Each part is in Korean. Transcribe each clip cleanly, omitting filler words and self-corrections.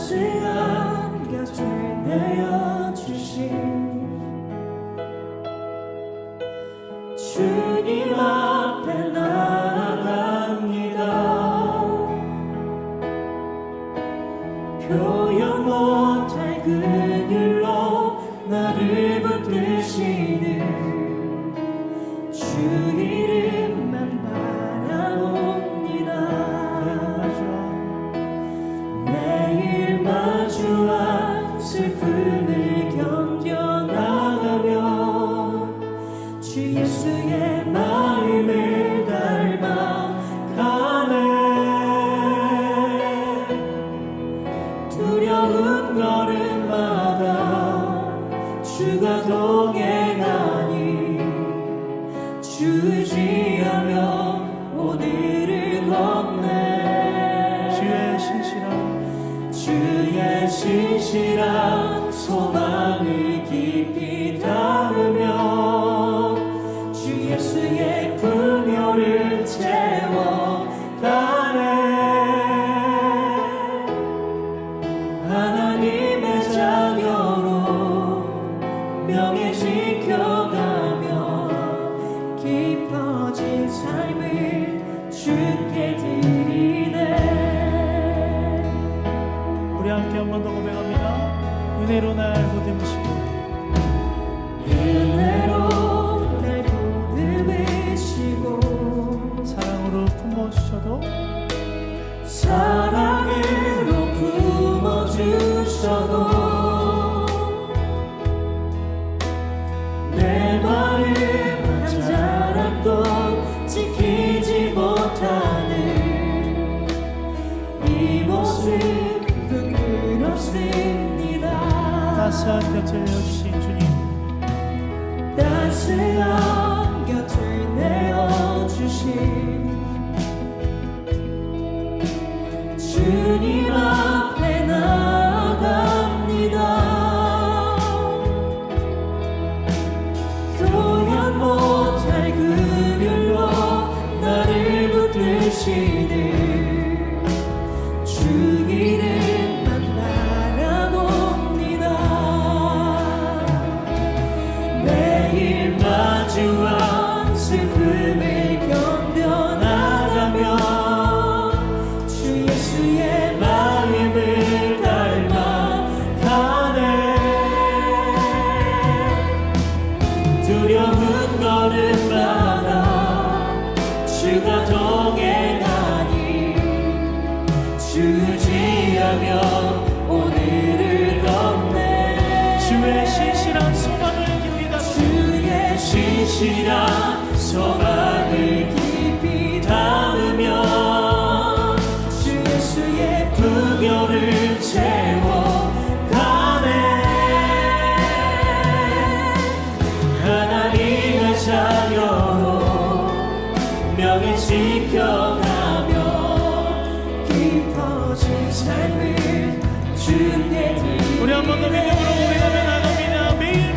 따스한 곁을 내어주신 주님 앞에 나아갑니다. 표현 못할 그늘로 나를 붙드시는 주 이름만 바라봅니다. 매일 마주한 슬픔을 견뎌나가며 주 예수의 마음을 닮아가네. 두려운 걸음마다 주가 동행하니 주지하며 오늘을 걷네. 주의 신실한 소망을 깊이 담으며 주 예수의 풍요를 채워가네. 하나님의 자녀로 명예 지켜가며 깊어진 삶을 주께 드리네. 우리 함께 한 번 더 고백합니다. 은혜로 날 보듬으시고 은혜로 날 보듬으시고 사랑으로 품어주셔도 사랑으로 품어주셔도 내 마음 한 자락도 지키지 못하는 이 모습 부끄럽습니다. 따스한 곁을 내어주신 주님, 따스한 곁을 내어주신 주님 앞에 나아갑니다. 표현 못할 그늘로 나를 붙드시는 주 이름만 바라봅니다. 매일 마주한 슬픔을 견뎌나가며 주 예수의 마음을 닮아가네. 두려운 걸음마다 주가 동행하니 주지하며 오늘을 걷네. 주의 신실한 소망을 깊이 담으며 주의 신실한 소망을 깊이 담으며 주 예수의 풍요를 채워가네. 하나님의 자녀로 명예 지켜가며 깊어진 삶을 주께 드리네. 우리 한 번 더 믿음으로 고백하며 나갑니다. 매일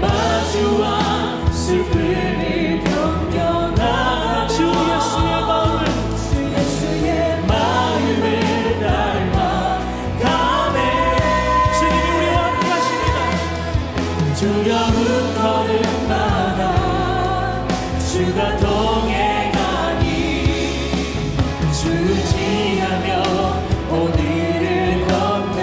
마주한 슬픔을 견뎌나가며 주 예수의 마음을 닮아가네. 주님이 우리와 함께 하십니다. 두려운 걸음마다 주가 동행하니 주지하며 오늘을 걷네.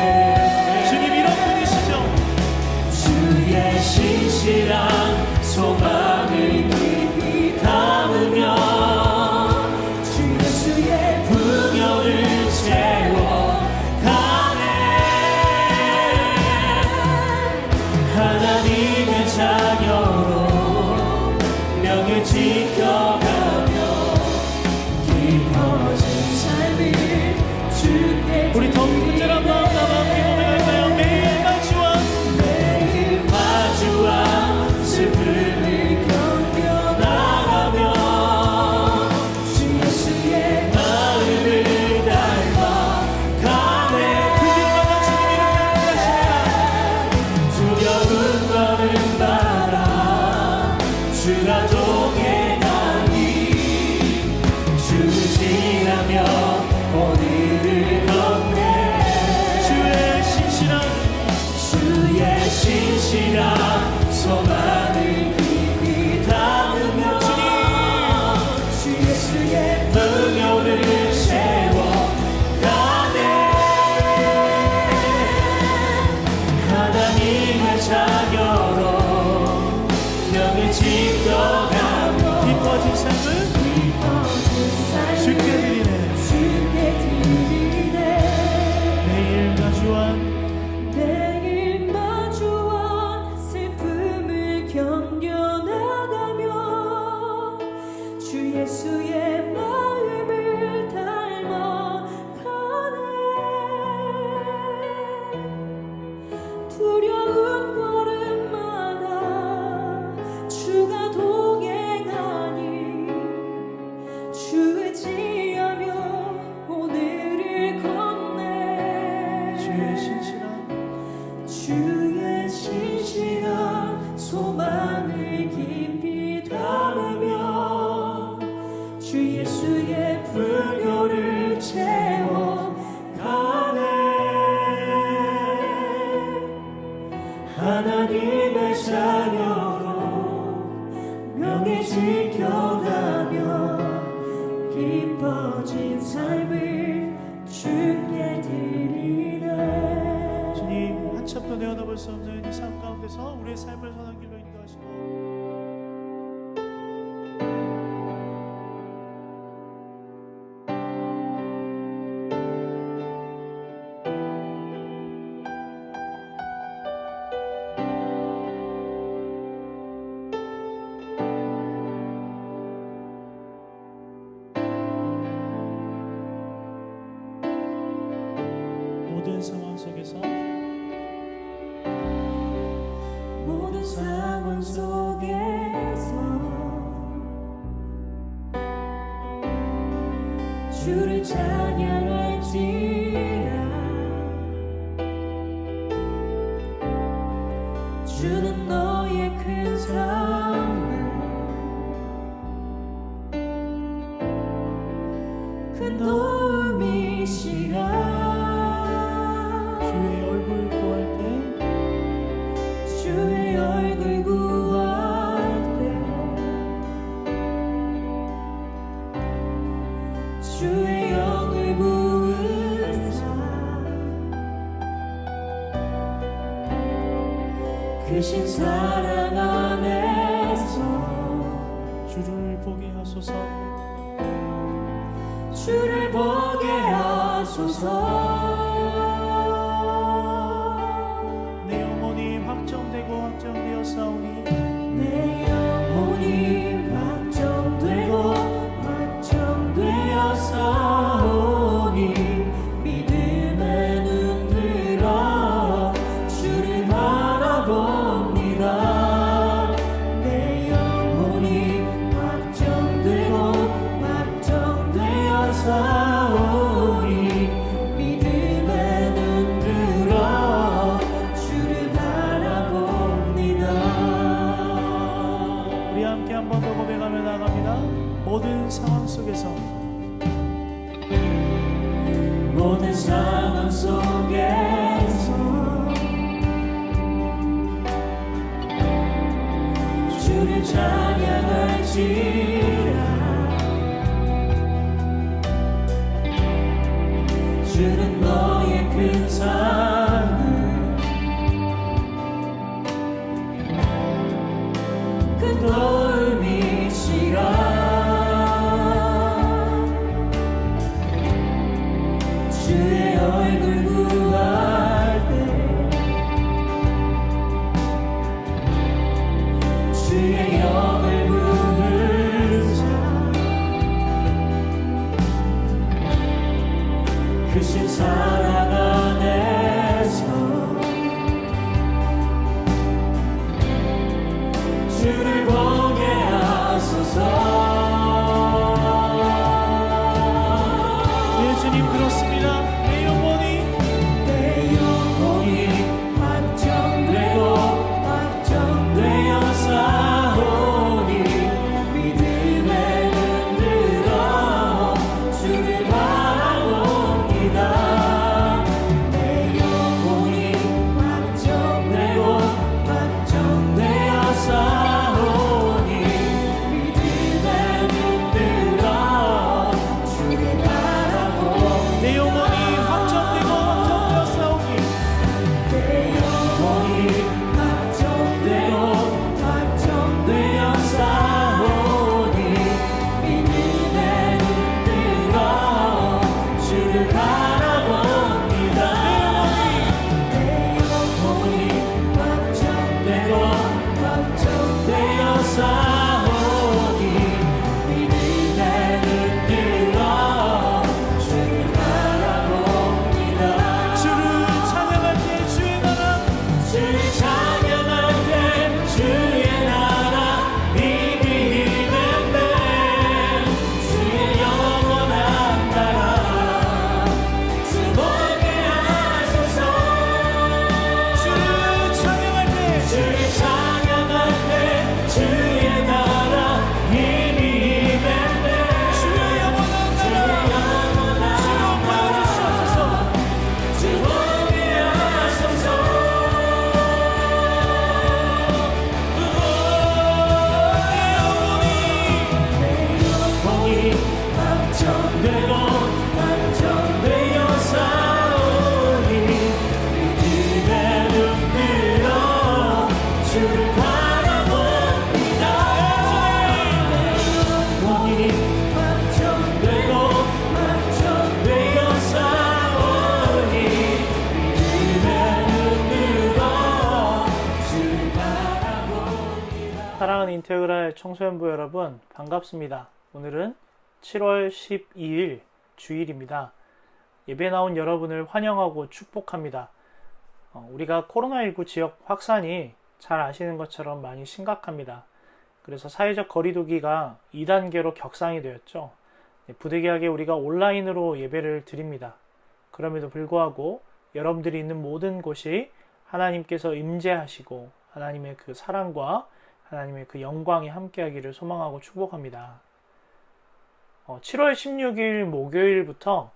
주의 신실한 주의 신실한 소망을 깊이 담으며 주 예수의 불교를 채워가네. 하나님의 자녀로 명예 지켜가며 깊어진 삶을 주께 드리네. 주님, 한참도 내어다볼 수 없는 이 삶 가운데서 우리의 삶을 선한 길로 인도하시고 모든 상황 속에서 모든 상황 속에서 주를 찬양할지라. 주는 너의 큰 사랑 큰 도움이시라. 주의 얼굴 구할 때 주의 얼굴 구할 때 주의 영을 부으사 크신 사랑 안에서 주를 보게 하소서. 주를 보게 하소서. 내 영혼이 확정되고 확정되었사오니 내 영혼이 확정되고 확정되었사오니 믿음의 눈 들어 주를 바라봅니다. 내 영혼이 확정되고 확정되었사오니 믿음의 눈 들어 주를 바라봅니다. 우리 함께 한 번 더 고백하며 나갑니다. 모든 상황 속에서 모든 상황 속에서 주를 찬양할지라. 주는 너의 큰 사랑 큰 도움이시라. 주의 얼굴 구할 때 주의 영을 부으사 크신 사랑 안에서 주를 보게 하소서. 예수님 그렇습니다. 내 영혼이 내 영혼이 확정되고 확정되었사오니 믿음의 눈 들어 주를 바라봅니다. 내 영혼이 확정되고 확정되었사오니 믿음의 인테그랄 청소년부 여러분 반갑습니다. 오늘은 7월 12일 주일입니다. 예배 나온 여러분을 환영하고 축복합니다. 우리가 코로나19 지역 확산이 잘 아시는 것처럼 많이 심각합니다. 그래서 사회적 거리두기가 2단계로 격상이 되었죠. 부득이하게 우리가 온라인으로 예배를 드립니다. 그럼에도 불구하고 여러분들이 있는 모든 곳이 하나님께서 임재하시고 하나님의 그 사랑과 하나님의 그 영광이 함께하기를 소망하고 축복합니다. 7월 16일 목요일부터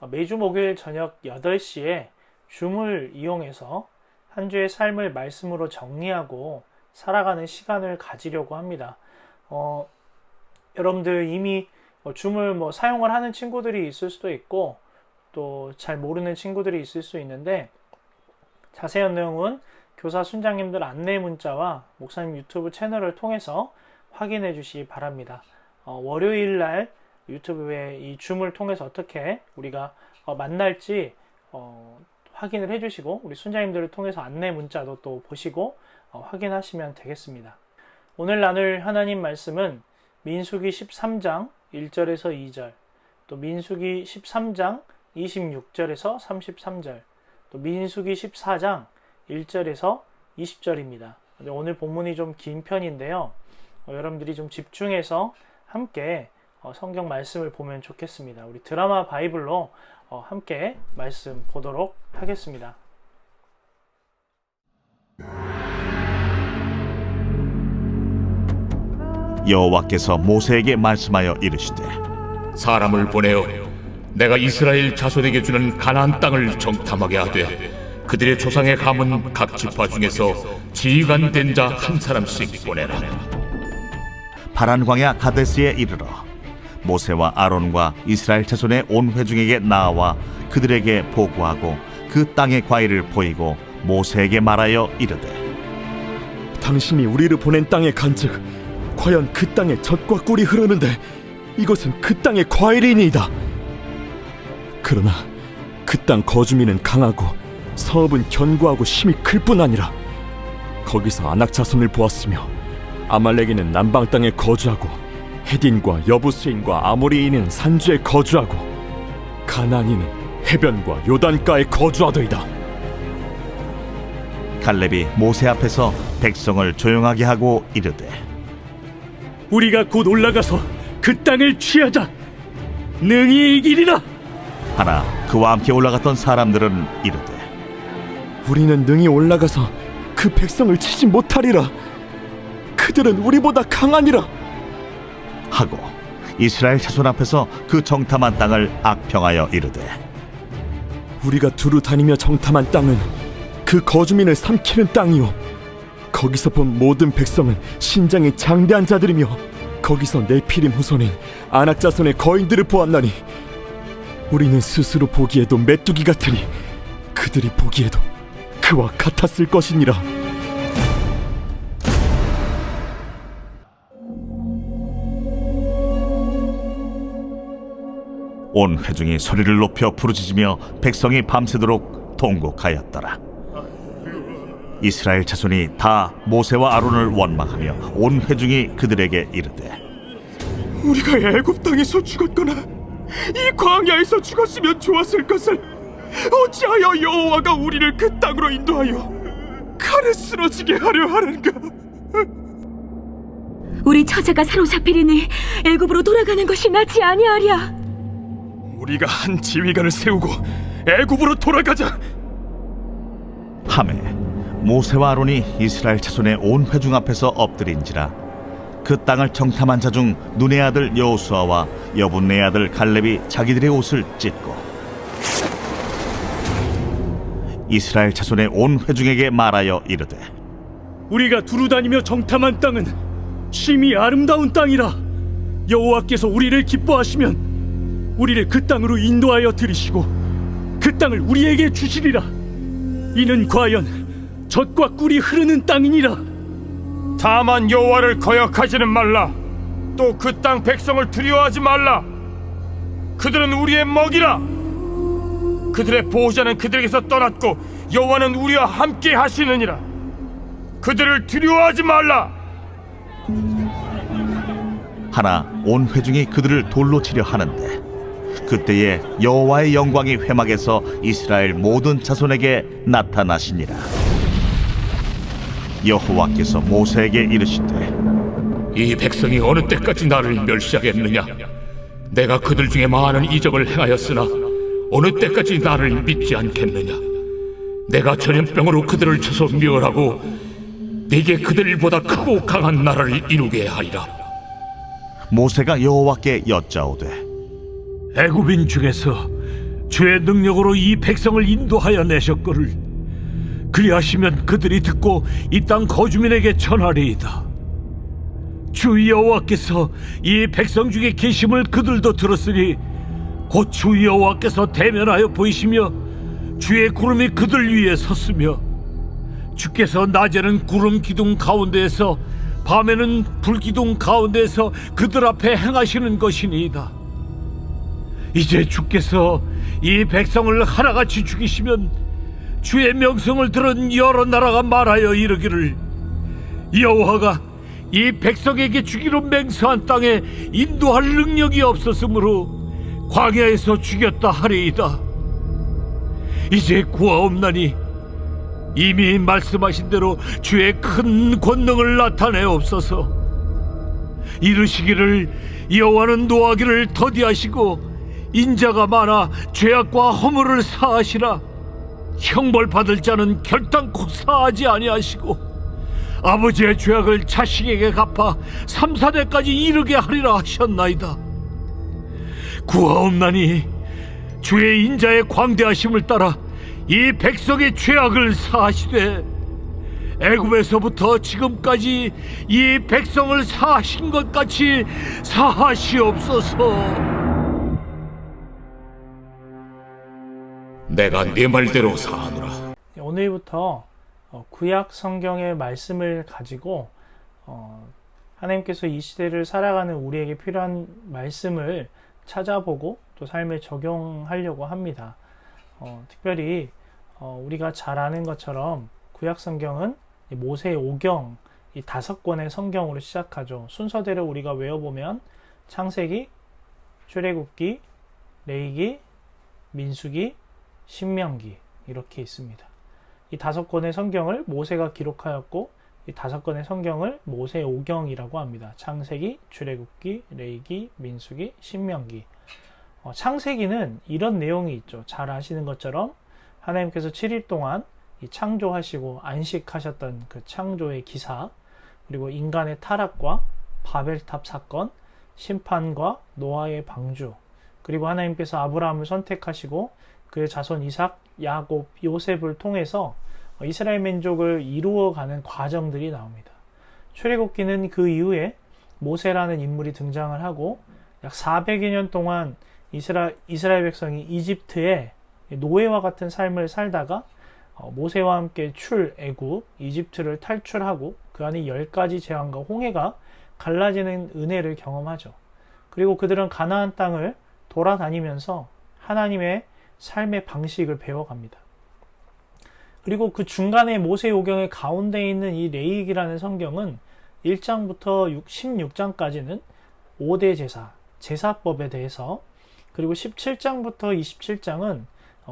매주 목요일 저녁 8시에 줌을 이용해서 한 주의 삶을 말씀으로 정리하고 살아가는 시간을 가지려고 합니다. 여러분들 이미 줌을 사용을 하는 친구들이 있을 수도 있고 또 잘 모르는 친구들이 있을 수 있는데 자세한 내용은 교사 순장님들 안내 문자와 목사님 유튜브 채널을 통해서 확인해 주시기 바랍니다. 월요일 날 유튜브에 이 줌을 통해서 어떻게 우리가 만날지 확인을 해주시고 우리 순장님들을 통해서 안내 문자도 또 보시고 확인하시면 되겠습니다. 오늘 나눌 하나님 말씀은 민수기 13장 1절에서 2절, 또 민수기 13장 26절에서 33절, 또 민수기 14장 1절에서 20절입니다. 오늘 본문이 좀 긴 편인데요. 여러분들이 좀 집중해서 함께 성경 말씀을 보면 좋겠습니다. 우리 드라마 바이블로 함께 말씀 보도록 하겠습니다. 여호와께서 모세에게 말씀하여 이르시되 사람을 보내어 내가 이스라엘 자손에게 주는 가나안 땅을 정탐하게 하되 그들의 조상의 가문 각 지파 중에서 지휘관 된 자 한 사람씩 보내라. 파란 광야 가데스에 이르러 모세와 아론과 이스라엘 자손의 온 회중에게 나와 그들에게 보고하고 그 땅의 과일을 보이고 모세에게 말하여 이르되 당신이 우리를 보낸 땅에 간즉 과연 그 땅에 젖과 꿀이 흐르는데 이것은 그 땅의 과일이니이다. 그러나 그 땅 거주민은 강하고 성읍은 견고하고 힘이 클 뿐 아니라 거기서 아낙 자손을 보았으며 아말렉인은 남방 땅에 거주하고 헤딘과 여부스인과 아모리인은 산주에 거주하고 가나안인은 해변과 요단가에 거주하더이다. 갈렙이 모세 앞에서 백성을 조용하게 하고 이르되 우리가 곧 올라가서 그 땅을 취하자. 능히 이기리라. 하나 그와 함께 올라갔던 사람들은 이르되 우리는 능히 올라가서 그 백성을 치지 못하리라. 그들은 우리보다 강하니라 하고 이스라엘 자손 앞에서 그 정탐한 땅을 악평하여 이르되 우리가 두루 다니며 정탐한 땅은 그 거주민을 삼키는 땅이요 거기서 본 모든 백성은 신장이 장대한 자들이며 거기서 네피림 후손인 아낙 자손의 거인들을 보았나니 우리는 스스로 보기에도 메뚜기 같으니 그들이 보기에도 그와 같았을 것이니라. 온 회중이 소리를 높여 부르짖으며 백성이 밤새도록 통곡하였더라. 이스라엘 자손이 다 모세와 아론을 원망하며 온 회중이 그들에게 이르되 우리가 애굽 땅에서 죽었거나 이 광야에서 죽었으면 좋았을 것을 어찌하여 여호와가 우리를 그 땅으로 인도하여 칼에 쓰러지게 하려 하는가? 우리 처자가 사로잡히리니 애굽으로 돌아가는 것이 낫지 아니하랴. 우리가 한 지휘관을 세우고 애굽으로 돌아가자. 하매 모세와 아론이 이스라엘 자손의 온 회중 앞에서 엎드린지라 그 땅을 정탐한 자 중 눈의 아들 여호수아와 여분네 아들 갈렙이 자기들의 옷을 찢고 이스라엘 자손의 온 회중에게 말하여 이르되 우리가 두루 다니며 정탐한 땅은 심히 아름다운 땅이라. 여호와께서 우리를 기뻐하시면 우리를 그 땅으로 인도하여 들이시고 그 땅을 우리에게 주시리라. 이는 과연 젖과 꿀이 흐르는 땅이니라. 다만 여호와를 거역하지는 말라. 또 그 땅 백성을 두려워하지 말라. 그들은 우리의 먹이라. 그들의 보호자는 그들에게서 떠났고 여호와는 우리와 함께 하시느니라. 그들을 두려워하지 말라. 하나 온 회중이 그들을 돌로 치려 하는데 그때에 여호와의 영광이 회막에서 이스라엘 모든 자손에게 나타나시니라. 여호와께서 모세에게 이르시되 이 백성이 어느 때까지 나를 멸시하겠느냐? 내가 그들 중에 많은 이적을 행하였으나 어느 때까지 나를 믿지 않겠느냐? 내가 전염병으로 그들을 쳐서 멸하고 네게 그들보다 크고 강한 나라를 이루게 하리라. 모세가 여호와께 여짜오되 애굽인 중에서 주의 능력으로 이 백성을 인도하여 내셨거를 그리하시면 그들이 듣고 이 땅 거주민에게 전하리이다. 주 여호와께서 이 백성 중에 계심을 그들도 들었으니 곧 주 여호와께서 대면하여 보이시며 주의 구름이 그들 위에 섰으며 주께서 낮에는 구름 기둥 가운데에서 밤에는 불 기둥 가운데에서 그들 앞에 행하시는 것이니이다. 이제 주께서 이 백성을 하나같이 죽이시면 주의 명성을 들은 여러 나라가 말하여 이르기를 여호와가 이 백성에게 주기로 맹세한 땅에 인도할 능력이 없었으므로 광야에서 죽였다 하리이다. 이제 구하옵나니 이미 말씀하신 대로 주의 큰 권능을 나타내옵소서. 이르시기를 여호와는 노하기를 더디하시고 인자가 많아 죄악과 허물을 사하시라. 형벌 받을 자는 결단코 사하지 아니하시고 아버지의 죄악을 자식에게 갚아 3, 4대까지 이르게 하리라 하셨나이다. 구하옵나니 주의 인자의 광대하심을 따라 이 백성의 죄악을 사하시되 애굽에서부터 지금까지 이 백성을 사하신 것 같이 사하시옵소서. 내가 네 말대로 사하노라. 오늘부터 구약 성경의 말씀을 가지고 하나님께서 이 시대를 살아가는 우리에게 필요한 말씀을 찾아보고 또 삶에 적용하려고 합니다. 특별히 우리가 잘 아는 것처럼 구약 성경은 모세 오경 이 5권의 성경으로 시작하죠. 순서대로 우리가 외워보면 창세기, 출애굽기, 레위기, 민수기, 신명기 이렇게 있습니다. 이 5권의 성경을 모세가 기록하였고 이 5권의 성경을 모세 오경이라고 합니다. 창세기, 출애굽기, 레위기, 민수기, 신명기. 창세기는 이런 내용이 있죠. 잘 아시는 것처럼 하나님께서 7일 동안 이 창조하시고 안식하셨던 그 창조의 기사, 그리고 인간의 타락과 바벨탑 사건, 심판과 노아의 방주, 그리고 하나님께서 아브라함을 선택하시고 그의 자손 이삭, 야곱, 요셉을 통해서 이스라엘 민족을 이루어가는 과정들이 나옵니다. 출애굽기는 그 이후에 모세라는 인물이 등장을 하고 약 400여 년 동안 이스라엘 백성이 이집트에 노예와 같은 삶을 살다가 모세와 함께 출애굽, 이집트를 탈출하고 그 안에 10가지 재앙과 홍해가 갈라지는 은혜를 경험하죠. 그리고 그들은 가나안 땅을 돌아다니면서 하나님의 삶의 방식을 배워갑니다. 그리고 그 중간에 모세오경의 가운데 있는 이 레위기라는 성경은 1장부터 16장까지는 5대 제사, 제사법에 대해서, 그리고 17장부터 27장은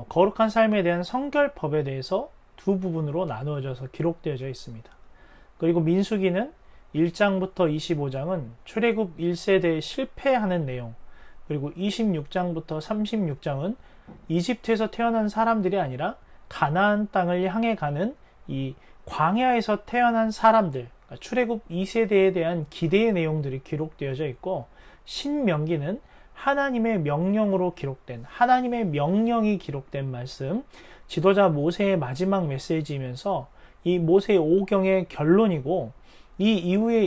거룩한 삶에 대한 성결법에 대해서 두 부분으로 나누어져서 기록되어져 있습니다. 그리고 민수기는 1장부터 25장은 출애굽 1세대에 실패하는 내용, 그리고 26장부터 36장은 이집트에서 태어난 사람들이 아니라 가나안 땅을 향해 가는 이 광야에서 태어난 사람들, 그러니까 출애굽 2세대에 대한 기대의 내용들이 기록되어져 있고, 신명기는 하나님의 명령으로 기록된, 하나님의 명령이 기록된 말씀, 지도자 모세의 마지막 메시지이면서 이 모세 오경의 결론이고, 이 이후에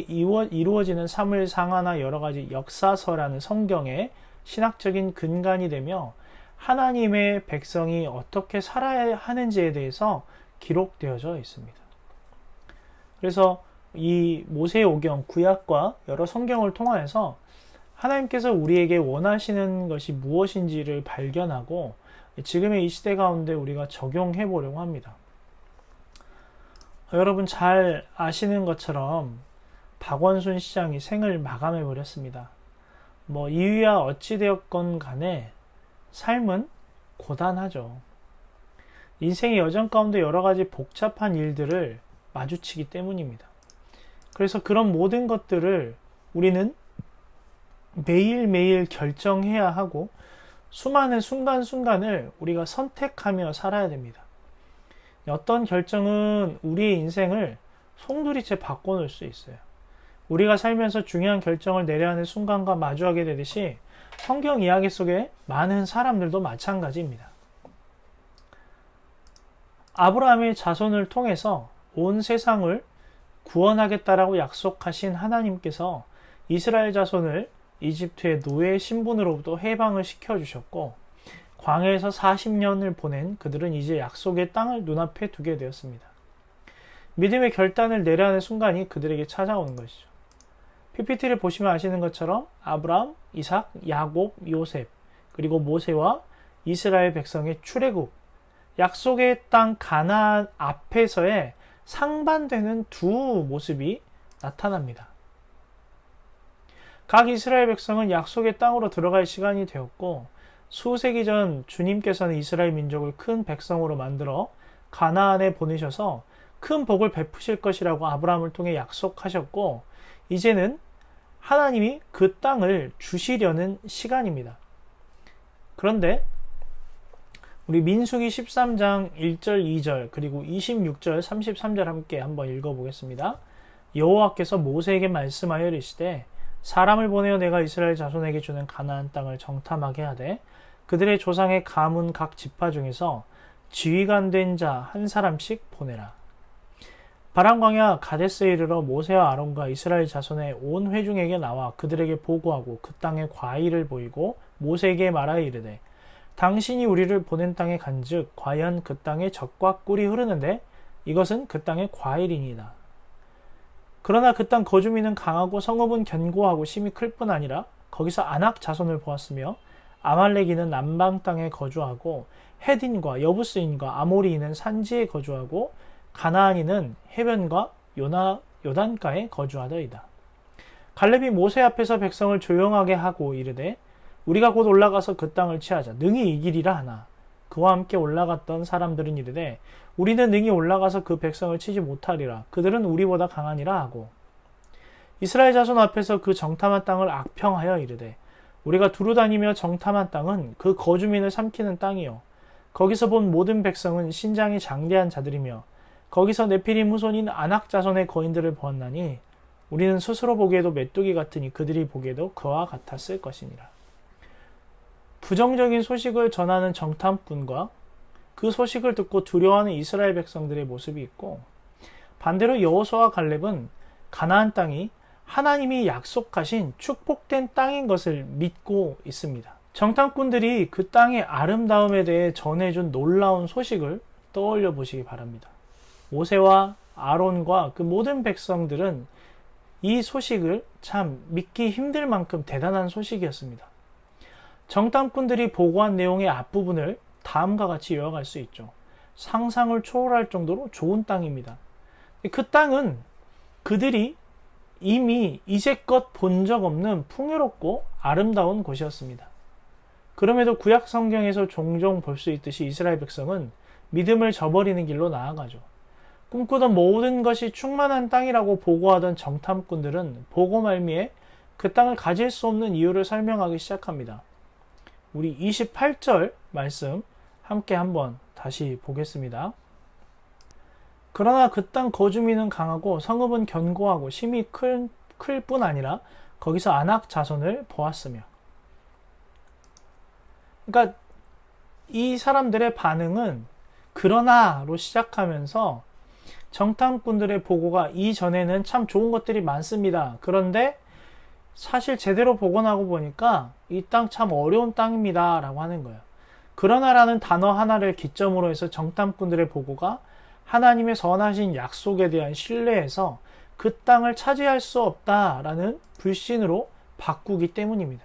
이루어지는 사무엘상하나 여러 가지 역사서라는 성경의 신학적인 근간이 되며 하나님의 백성이 어떻게 살아야 하는지에 대해서 기록되어져 있습니다. 그래서 이 모세오경, 구약과 여러 성경을 통하여서 하나님께서 우리에게 원하시는 것이 무엇인지를 발견하고 지금의 이 시대 가운데 우리가 적용해 보려고 합니다. 여러분 잘 아시는 것처럼 박원순 시장이 생을 마감해 버렸습니다. 뭐 이유야 어찌되었건 간에 삶은 고단하죠. 인생의 여정 가운데 여러 가지 복잡한 일들을 마주치기 때문입니다. 그래서 그런 모든 것들을 우리는 매일매일 결정해야 하고 수많은 순간순간을 우리가 선택하며 살아야 됩니다. 어떤 결정은 우리의 인생을 송두리째 바꿔놓을 수 있어요. 우리가 살면서 중요한 결정을 내려야 하는 순간과 마주하게 되듯이 성경 이야기 속에 많은 사람들도 마찬가지입니다. 아브라함의 자손을 통해서 온 세상을 구원하겠다라고 약속하신 하나님께서 이스라엘 자손을 이집트의 노예 신분으로부터 해방을 시켜주셨고 광야에서 40년을 보낸 그들은 이제 약속의 땅을 눈앞에 두게 되었습니다. 믿음의 결단을 내려야 하는 순간이 그들에게 찾아오는 것이죠. PPT를 보시면 아시는 것처럼 아브라함, 이삭, 야곱, 요셉 그리고 모세와 이스라엘 백성의 출애굽, 약속의 땅 가나안 앞에서의 상반되는 두 모습이 나타납니다. 각 이스라엘 백성은 약속의 땅으로 들어갈 시간이 되었고 수세기 전 주님께서는 이스라엘 민족을 큰 백성으로 만들어 가나안에 보내셔서 큰 복을 베푸실 것이라고 아브라함을 통해 약속하셨고 이제는 하나님이 그 땅을 주시려는 시간입니다. 그런데 우리 민수기 13장 1절 2절 그리고 26절 33절 함께 한번 읽어보겠습니다. 여호와께서 모세에게 말씀하여 이르시되 사람을 보내어 내가 이스라엘 자손에게 주는 가나안 땅을 정탐하게 하되 그들의 조상의 가문 각 지파 중에서 지휘관 된 자 한 사람씩 보내라. 바람광야 가데스에 이르러 모세와 아론과 이스라엘 자손의 온 회중에게 나와 그들에게 보고하고 그 땅의 과의를 보이고 모세에게 말하여 이르되 당신이 우리를 보낸 땅에 간즉 과연 그 땅에 젖과 꿀이 흐르는데 이것은 그 땅의 과일이니이다. 그러나 그 땅 거주민은 강하고 성읍은 견고하고 심히 클 뿐 아니라 거기서 아낙 자손을 보았으며 아말렉인은 남방 땅에 거주하고 헤딘과 여부스인과 아모리인은 산지에 거주하고 가나안인은 해변과 요단가에 거주하더이다. 갈렙이 모세 앞에서 백성을 조용하게 하고 이르되 우리가 곧 올라가서 그 땅을 취하자 능히 이기리라 하나 그와 함께 올라갔던 사람들은 이르되 우리는 능히 올라가서 그 백성을 치지 못하리라 그들은 우리보다 강하니라 하고 이스라엘 자손 앞에서 그 정탐한 땅을 악평하여 이르되 우리가 두루 다니며 정탐한 땅은 그 거주민을 삼키는 땅이요 거기서 본 모든 백성은 신장이 장대한 자들이며 거기서 네피림 후손인 아낙 자손의 거인들을 보았나니 우리는 스스로 보기에도 메뚜기 같으니 그들이 보기에도 그와 같았을 것이니라. 부정적인 소식을 전하는 정탐꾼과 그 소식을 듣고 두려워하는 이스라엘 백성들의 모습이 있고 반대로 여호수아와 갈렙은 가나안 땅이 하나님이 약속하신 축복된 땅인 것을 믿고 있습니다. 정탐꾼들이 그 땅의 아름다움에 대해 전해준 놀라운 소식을 떠올려 보시기 바랍니다. 모세와 아론과 그 모든 백성들은 이 소식을 참 믿기 힘들 만큼 대단한 소식이었습니다. 정탐꾼들이 보고한 내용의 앞부분을 다음과 같이 요약할 수 있죠. 상상을 초월할 정도로 좋은 땅입니다. 그 땅은 그들이 이미 이제껏 본 적 없는 풍요롭고 아름다운 곳이었습니다. 그럼에도 구약 성경에서 종종 볼 수 있듯이 이스라엘 백성은 믿음을 저버리는 길로 나아가죠. 꿈꾸던 모든 것이 충만한 땅이라고 보고하던 정탐꾼들은 보고 말미에 그 땅을 가질 수 없는 이유를 설명하기 시작합니다. 우리 28절 말씀 함께 한번 다시 보겠습니다. 그러나 그 땅 거주민은 강하고 성읍은 견고하고 심히 클 뿐 아니라 거기서 아낙 자손을 보았으며 그러니까 이 사람들의 반응은 그러나로 시작하면서 정탐꾼들의 보고가 이전에는 참 좋은 것들이 많습니다. 그런데 사실 제대로 복원하고 보니까 이 땅 참 어려운 땅입니다 라고 하는 거예요. 그러나라는 단어 하나를 기점으로 해서 정탐꾼들의 보고가 하나님의 선하신 약속에 대한 신뢰에서 그 땅을 차지할 수 없다라는 불신으로 바꾸기 때문입니다.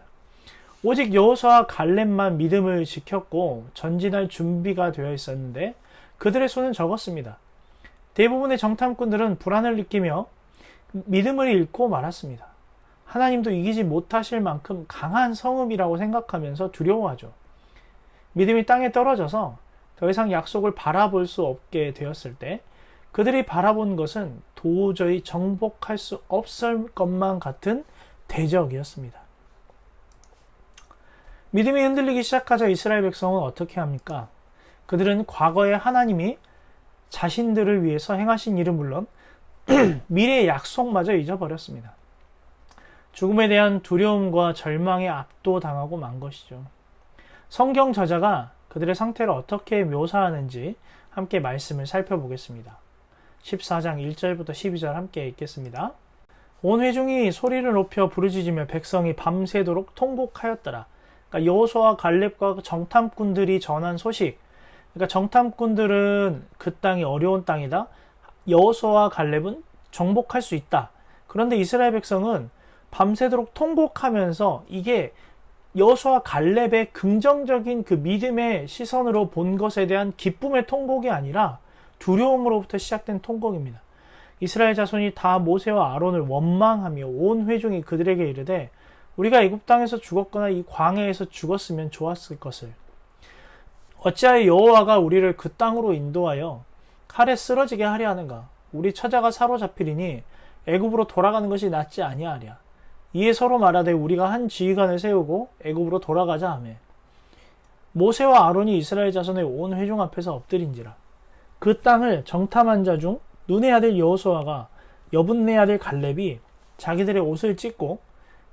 오직 여호수아와 갈렙만 믿음을 지켰고 전진할 준비가 되어 있었는데 그들의 손은 적었습니다. 대부분의 정탐꾼들은 불안을 느끼며 믿음을 잃고 말았습니다. 하나님도 이기지 못하실 만큼 강한 성읍이라고 생각하면서 두려워하죠. 믿음이 땅에 떨어져서 더 이상 약속을 바라볼 수 없게 되었을 때 그들이 바라본 것은 도저히 정복할 수 없을 것만 같은 대적이었습니다. 믿음이 흔들리기 시작하자 이스라엘 백성은 어떻게 합니까? 그들은 과거에 하나님이 자신들을 위해서 행하신 일은 물론 미래의 약속마저 잊어버렸습니다. 죽음에 대한 두려움과 절망에 압도당하고 만 것이죠. 성경 저자가 그들의 상태를 어떻게 묘사하는지 함께 말씀을 살펴보겠습니다. 14장 1절부터 12절 함께 읽겠습니다. 온 회중이 소리를 높여 부르짖으며 백성이 밤새도록 통곡하였더라. 그러니까 여호수아와 갈렙과 정탐꾼들이 전한 소식. 그러니까 정탐꾼들은 그 땅이 어려운 땅이다. 여호수아와 갈렙은 정복할 수 있다. 그런데 이스라엘 백성은 밤새도록 통곡하면서 이게 여호수아와 갈렙의 긍정적인 그 믿음의 시선으로 본 것에 대한 기쁨의 통곡이 아니라 두려움으로부터 시작된 통곡입니다. 이스라엘 자손이 다 모세와 아론을 원망하며 온 회중이 그들에게 이르되 우리가 애굽 땅에서 죽었거나 이 광야에서 죽었으면 좋았을 것을. 어찌하여 여호와가 우리를 그 땅으로 인도하여 칼에 쓰러지게 하려 하는가? 우리 처자가 사로잡히리니 애굽으로 돌아가는 것이 낫지 아니하랴. 이에 서로 말하되 우리가 한 지휘관을 세우고 애굽으로 돌아가자 하며 모세와 아론이 이스라엘 자손의 온 회중 앞에서 엎드린지라. 그 땅을 정탐한 자 중 눈의 아들 여호수아가 여분네 아들 갈렙이 자기들의 옷을 찢고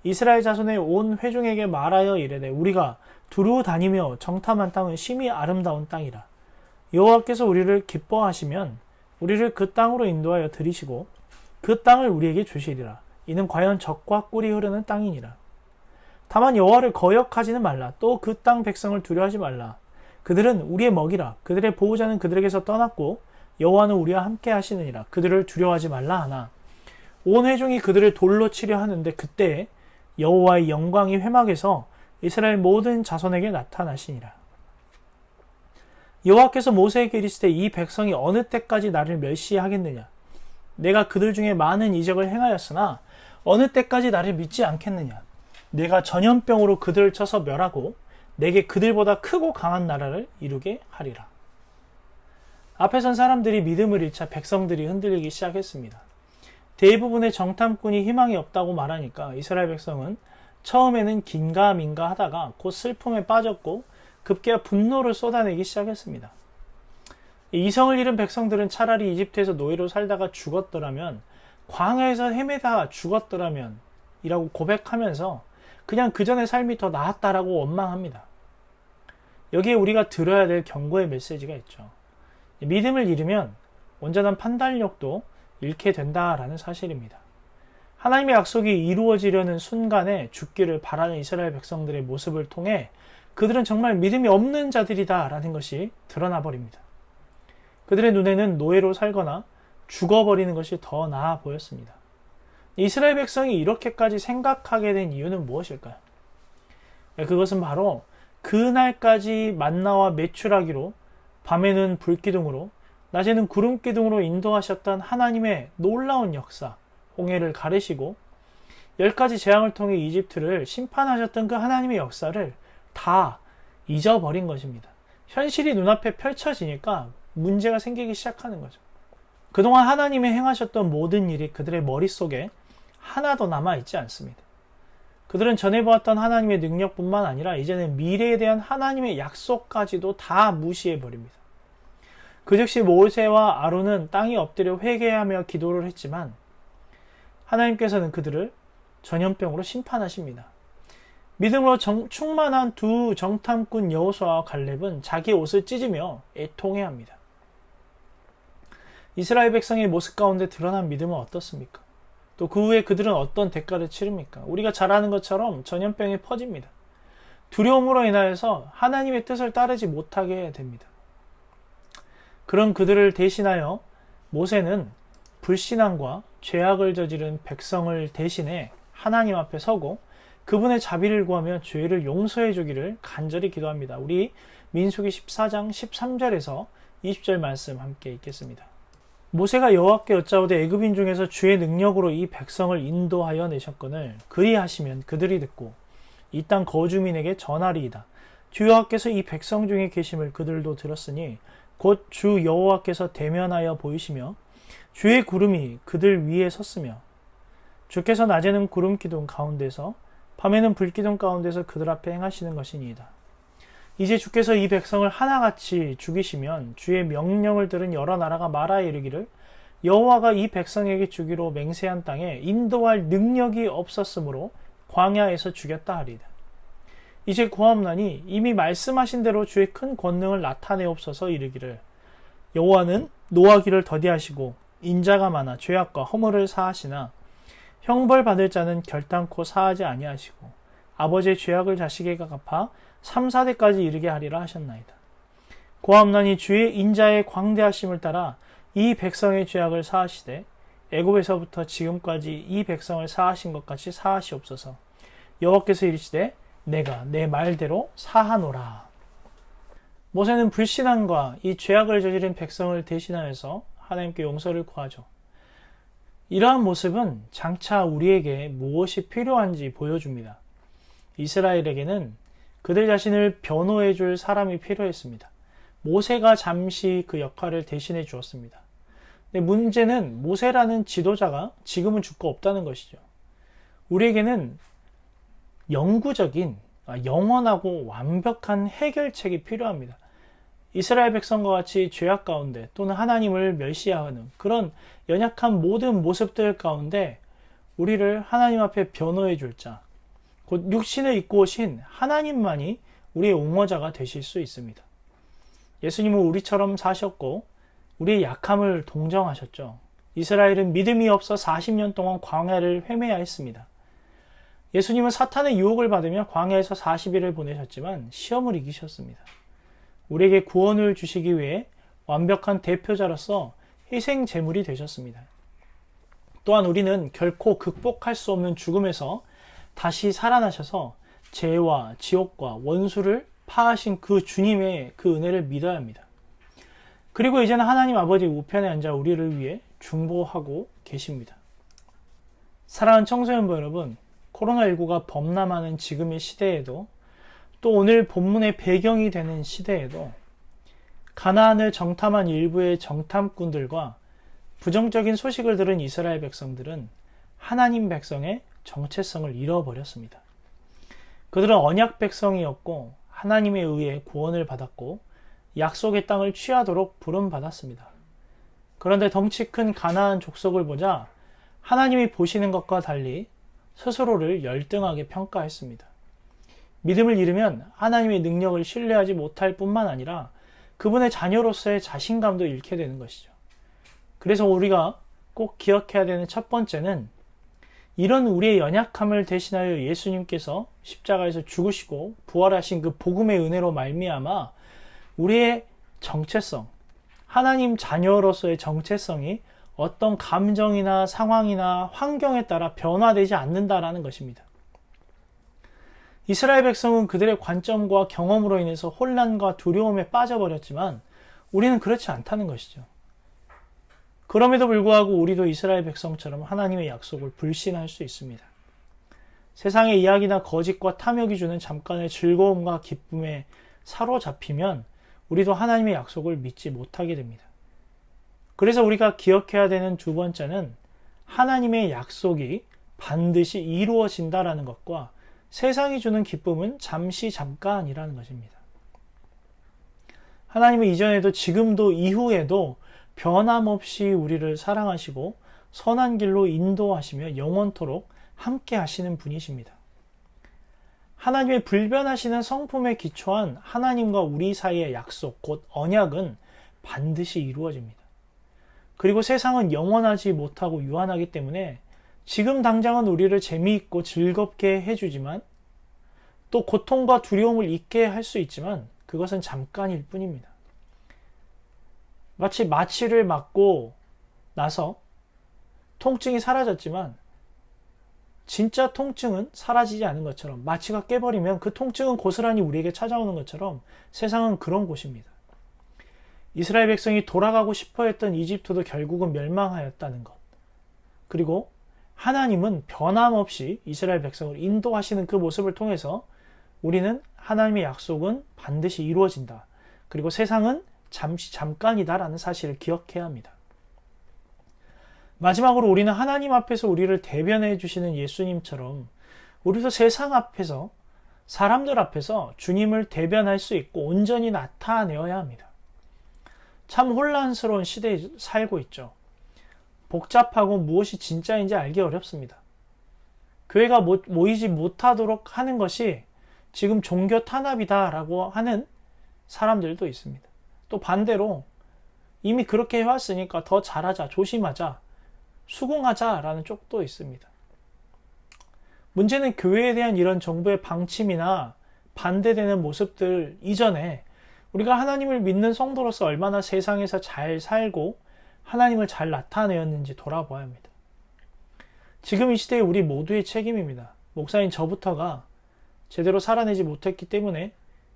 이스라엘 자손의 온 회중에게 말하여 이르되 우리가 두루 다니며 정탐한 땅은 심히 아름다운 땅이라. 여호와께서 우리를 기뻐하시면 우리를 그 땅으로 인도하여 들이시고 그 땅을 우리에게 주시리라. 이는 과연 젖과 꿀이 흐르는 땅이니라. 다만 여호와를 거역하지는 말라. 또 그 땅 백성을 두려워하지 말라. 그들은 우리의 먹이라. 그들의 보호자는 그들에게서 떠났고 여호와는 우리와 함께 하시느니라. 그들을 두려워하지 말라 하나 온 회중이 그들을 돌로 치려 하는데 그때 여호와의 영광이 회막에서 이스라엘 모든 자손에게 나타나시니라. 여호와께서 모세에게 이르시되 이 백성이 어느 때까지 나를 멸시하겠느냐? 내가 그들 중에 많은 이적을 행하였으나 어느 때까지 나를 믿지 않겠느냐? 내가 전염병으로 그들을 쳐서 멸하고 내게 그들보다 크고 강한 나라를 이루게 하리라. 앞에 선 사람들이 믿음을 잃자 백성들이 흔들리기 시작했습니다. 대부분의 정탐꾼이 희망이 없다고 말하니까 이스라엘 백성은 처음에는 긴가민가 하다가 곧 슬픔에 빠졌고 급기야 분노를 쏟아내기 시작했습니다. 이성을 잃은 백성들은 차라리 이집트에서 노예로 살다가 죽었더라면, 광야에서 헤매다 죽었더라면 이라고 고백하면서 그냥 그 전의 삶이 더 나았다라고 원망합니다. 여기에 우리가 들어야 될 경고의 메시지가 있죠. 믿음을 잃으면 온전한 판단력도 잃게 된다라는 사실입니다. 하나님의 약속이 이루어지려는 순간에 죽기를 바라는 이스라엘 백성들의 모습을 통해 그들은 정말 믿음이 없는 자들이다라는 것이 드러나 버립니다. 그들의 눈에는 노예로 살거나 죽어버리는 것이 더 나아 보였습니다. 이스라엘 백성이 이렇게까지 생각하게 된 이유는 무엇일까요? 그것은 바로 그날까지 만나와 메추라기로, 밤에는 불기둥으로, 낮에는 구름기둥으로 인도하셨던 하나님의 놀라운 역사, 홍해를 가르시고 10가지 재앙을 통해 이집트를 심판하셨던 그 하나님의 역사를 다 잊어버린 것입니다. 현실이 눈앞에 펼쳐지니까 문제가 생기기 시작하는 거죠. 그동안 하나님이 행하셨던 모든 일이 그들의 머릿속에 하나도 남아있지 않습니다. 그들은 전에 보았던 하나님의 능력뿐만 아니라 이제는 미래에 대한 하나님의 약속까지도 다 무시해버립니다. 그 즉시 모세와 아론은 땅에 엎드려 회개하며 기도를 했지만 하나님께서는 그들을 전염병으로 심판하십니다. 믿음으로 충만한 두 정탐꾼 여호수아와 갈렙은 자기 옷을 찢으며 애통해합니다. 이스라엘 백성의 모습 가운데 드러난 믿음은 어떻습니까? 또 그 후에 그들은 어떤 대가를 치릅니까? 우리가 잘 아는 것처럼 전염병이 퍼집니다. 두려움으로 인하여서 하나님의 뜻을 따르지 못하게 됩니다. 그런 그들을 대신하여 모세는 불신앙과 죄악을 저지른 백성을 대신해 하나님 앞에 서고 그분의 자비를 구하며 죄를 용서해 주기를 간절히 기도합니다. 우리 민수기 14장 13절에서 20절 말씀 함께 읽겠습니다. 모세가 여호와께 여짜오되 애굽인 중에서 주의 능력으로 이 백성을 인도하여 내셨거늘 그리하시면 그들이 듣고 이 땅 거주민에게 전하리이다. 주 여호와께서 이 백성 중에 계심을 그들도 들었으니 곧 주 여호와께서 대면하여 보이시며 주의 구름이 그들 위에 섰으며 주께서 낮에는 구름 기둥 가운데서 밤에는 불 기둥 가운데서 그들 앞에 행하시는 것이니이다. 이제 주께서 이 백성을 하나같이 죽이시면 주의 명령을 들은 여러 나라가 말하여 이르기를 여호와가 이 백성에게 주기로 맹세한 땅에 인도할 능력이 없었으므로 광야에서 죽였다 하리이다. 이제 고함나니 이미 말씀하신 대로 주의 큰 권능을 나타내옵소서 이르기를 여호와는 노하기를 더디하시고 인자가 많아 죄악과 허물을 사하시나 형벌 받을 자는 결단코 사하지 아니하시고 아버지의 죄악을 자식에게 갚아 3, 4대까지 이르게 하리라 하셨나이다. 고함나니 주의 인자의 광대하심을 따라 이 백성의 죄악을 사하시되 애굽에서부터 지금까지 이 백성을 사하신 것 같이 사하시옵소서. 여호와께서 이르시되 내가 내 말대로 사하노라. 모세는 불신앙과 이 죄악을 저지른 백성을 대신하여서 하나님께 용서를 구하죠. 이러한 모습은 장차 우리에게 무엇이 필요한지 보여줍니다. 이스라엘에게는 그들 자신을 변호해 줄 사람이 필요했습니다. 모세가 잠시 그 역할을 대신해 주었습니다. 근데 문제는 모세라는 지도자가 지금은 죽고 없다는 것이죠. 우리에게는 영구적인, 영원하고 완벽한 해결책이 필요합니다. 이스라엘 백성과 같이 죄악 가운데 또는 하나님을 멸시하는 그런 연약한 모든 모습들 가운데 우리를 하나님 앞에 변호해 줄 자, 곧 육신을 입고 오신 하나님만이 우리의 옹호자가 되실 수 있습니다. 예수님은 우리처럼 사셨고 우리의 약함을 동정하셨죠. 이스라엘은 믿음이 없어 40년 동안 광야를 헤매야 했습니다. 예수님은 사탄의 유혹을 받으며 광야에서 40일을 보내셨지만 시험을 이기셨습니다. 우리에게 구원을 주시기 위해 완벽한 대표자로서 희생 제물이 되셨습니다. 또한 우리는 결코 극복할 수 없는 죽음에서 다시 살아나셔서 죄와 지옥과 원수를 파하신 그 주님의 그 은혜를 믿어야 합니다. 그리고 이제는 하나님 아버지 우편에 앉아 우리를 위해 중보하고 계십니다. 사랑하는 청소년부 여러분, 코로나19가 범람하는 지금의 시대에도 또 오늘 본문의 배경이 되는 시대에도 가나안을 정탐한 일부의 정탐꾼들과 부정적인 소식을 들은 이스라엘 백성들은 하나님 백성의 정체성을 잃어버렸습니다. 그들은 언약 백성이었고 하나님에 의해 구원을 받았고 약속의 땅을 취하도록 부름받았습니다. 그런데 덩치 큰 가나안 족속을 보자 하나님이 보시는 것과 달리 스스로를 열등하게 평가했습니다. 믿음을 잃으면 하나님의 능력을 신뢰하지 못할 뿐만 아니라 그분의 자녀로서의 자신감도 잃게 되는 것이죠. 그래서 우리가 꼭 기억해야 되는 첫 번째는 이런 우리의 연약함을 대신하여 예수님께서 십자가에서 죽으시고 부활하신 그 복음의 은혜로 말미암아 우리의 정체성, 하나님 자녀로서의 정체성이 어떤 감정이나 상황이나 환경에 따라 변화되지 않는다라는 것입니다. 이스라엘 백성은 그들의 관점과 경험으로 인해서 혼란과 두려움에 빠져버렸지만 우리는 그렇지 않다는 것이죠. 그럼에도 불구하고 우리도 이스라엘 백성처럼 하나님의 약속을 불신할 수 있습니다. 세상의 이야기나 거짓과 탐욕이 주는 잠깐의 즐거움과 기쁨에 사로잡히면 우리도 하나님의 약속을 믿지 못하게 됩니다. 그래서 우리가 기억해야 되는 두 번째는 하나님의 약속이 반드시 이루어진다라는 것과 세상이 주는 기쁨은 잠시 잠깐이라는 것입니다. 하나님은 이전에도 지금도 이후에도 변함없이 우리를 사랑하시고 선한 길로 인도하시며 영원토록 함께 하시는 분이십니다. 하나님의 불변하시는 성품에 기초한 하나님과 우리 사이의 약속, 곧 언약은 반드시 이루어집니다. 그리고 세상은 영원하지 못하고 유한하기 때문에 지금 당장은 우리를 재미있고 즐겁게 해주지만 또 고통과 두려움을 잊게 할 수 있지만 그것은 잠깐일 뿐입니다. 마치 마취를 맞고 나서 통증이 사라졌지만 진짜 통증은 사라지지 않은 것처럼 마취가 깨버리면 그 통증은 고스란히 우리에게 찾아오는 것처럼 세상은 그런 곳입니다. 이스라엘 백성이 돌아가고 싶어 했던 이집트도 결국은 멸망하였다는 것. 그리고 하나님은 변함없이 이스라엘 백성을 인도하시는 그 모습을 통해서 우리는 하나님의 약속은 반드시 이루어진다. 그리고 세상은 잠깐이다라는 사실을 기억해야 합니다. 마지막으로 우리는 하나님 앞에서 우리를 대변해 주시는 예수님처럼 우리도 세상 앞에서, 사람들 앞에서 주님을 대변할 수 있고 온전히 나타내어야 합니다. 참 혼란스러운 시대에 살고 있죠. 복잡하고 무엇이 진짜인지 알기 어렵습니다. 교회가 모이지 못하도록 하는 것이 지금 종교 탄압이다라고 하는 사람들도 있습니다. 또 반대로 이미 그렇게 해왔으니까 더 잘하자, 조심하자, 수긍하자라는 쪽도 있습니다. 문제는 교회에 대한 이런 정부의 방침이나 반대되는 모습들 이전에 우리가 하나님을 믿는 성도로서 얼마나 세상에서 잘 살고 하나님을 잘 나타내었는지 돌아봐야 합니다. 지금 이 시대에 우리 모두의 책임입니다. 목사인 저부터가 제대로 살아내지 못했기 때문에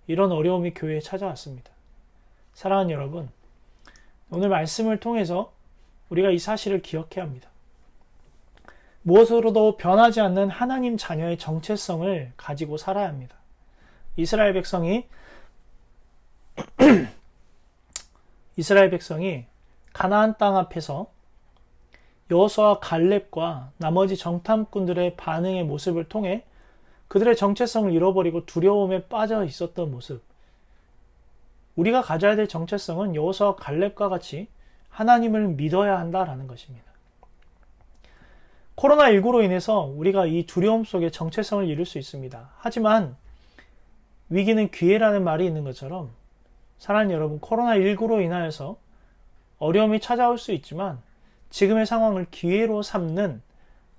이런 어려움이 교회에 찾아왔습니다. 사랑하는 여러분, 오늘 말씀을 통해서 우리가 이 사실을 기억해야 합니다. 무엇으로도 변하지 않는 하나님 자녀의 정체성을 가지고 살아야 합니다. 이스라엘 백성이 가나안 땅 앞에서 여호수아와 갈렙과 나머지 정탐꾼들의 반응의 모습을 통해 그들의 정체성을 잃어버리고 두려움에 빠져 있었던 모습. 우리가 가져야 될 정체성은 여호수아와 갈렙과 같이 하나님을 믿어야 한다라는 것입니다. 코로나19로 인해서 우리가 이 두려움 속에 정체성을 잃을 수 있습니다. 하지만 위기는 기회라는 말이 있는 것처럼 사랑하는 여러분, 코로나19로 인하여서 어려움이 찾아올 수 있지만 지금의 상황을 기회로 삼는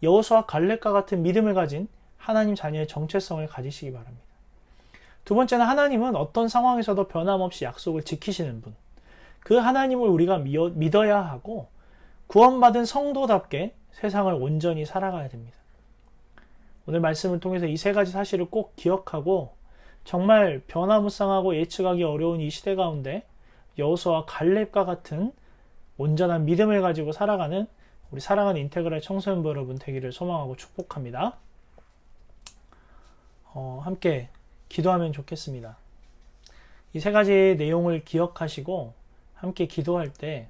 여호수아와 갈렙과 같은 믿음을 가진 하나님 자녀의 정체성을 가지시기 바랍니다. 두 번째는 하나님은 어떤 상황에서도 변함없이 약속을 지키시는 분. 그 하나님을 우리가 믿어야 하고 구원받은 성도답게 세상을 온전히 살아가야 됩니다. 오늘 말씀을 통해서 이 세 가지 사실을 꼭 기억하고 정말 변화무쌍하고 예측하기 어려운 이 시대 가운데 여호수아와 갈렙과 같은 온전한 믿음을 가지고 살아가는 우리 사랑하는 인테그랄 청소년부 여러분 되기를 소망하고 축복합니다. 함께 기도하면 좋겠습니다. 이 세 가지의 내용을 기억하시고 함께 기도할 때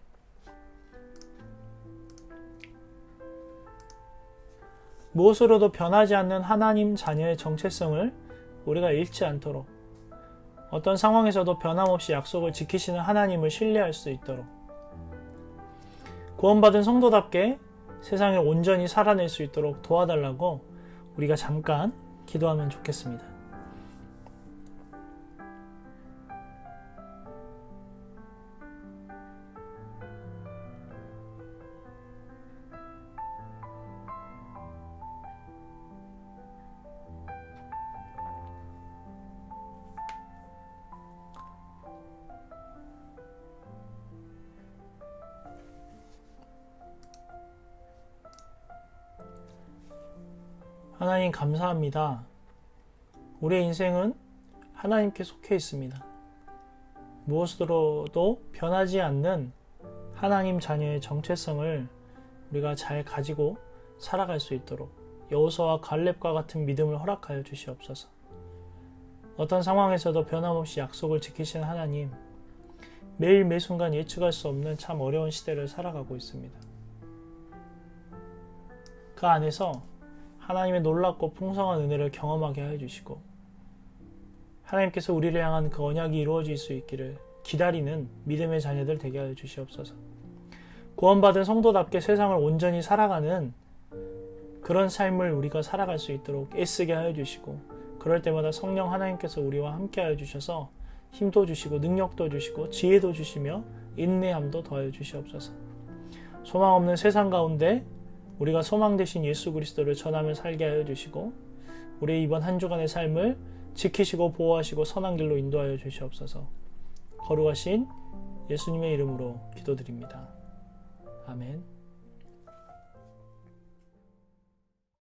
무엇으로도 변하지 않는 하나님 자녀의 정체성을 우리가 잃지 않도록, 어떤 상황에서도 변함없이 약속을 지키시는 하나님을 신뢰할 수 있도록, 구원받은 성도답게 세상에 온전히 살아낼 수 있도록 도와달라고 우리가 잠깐 기도하면 좋겠습니다. 하나님 감사합니다. 우리의 인생은 하나님께 속해 있습니다. 무엇으로도 변하지 않는 하나님 자녀의 정체성을 우리가 잘 가지고 살아갈 수 있도록 여호수아와 갈렙과 같은 믿음을 허락하여 주시옵소서. 어떤 상황에서도 변함없이 약속을 지키시는 하나님, 매일 매순간 예측할 수 없는 참 어려운 시대를 살아가고 있습니다. 그 안에서 하나님의 놀랍고 풍성한 은혜를 경험하게 하여 주시고 하나님께서 우리를 향한 그 언약이 이루어질 수 있기를 기다리는 믿음의 자녀들 되게 하여 주시옵소서. 구원받은 성도답게 세상을 온전히 살아가는 그런 삶을 우리가 살아갈 수 있도록 애쓰게 하여 주시고, 그럴 때마다 성령 하나님께서 우리와 함께 하여 주셔서 힘도 주시고 능력도 주시고 지혜도 주시며 인내함도 더하여 주시옵소서. 소망 없는 세상 가운데 우리가 소망 되신 예수 그리스도를 전하며 살게 하여 주시고 우리의 이번 한 주간의 삶을 지키시고 보호하시고 선한 길로 인도하여 주시옵소서. 거룩하신 예수님의 이름으로 기도드립니다. 아멘.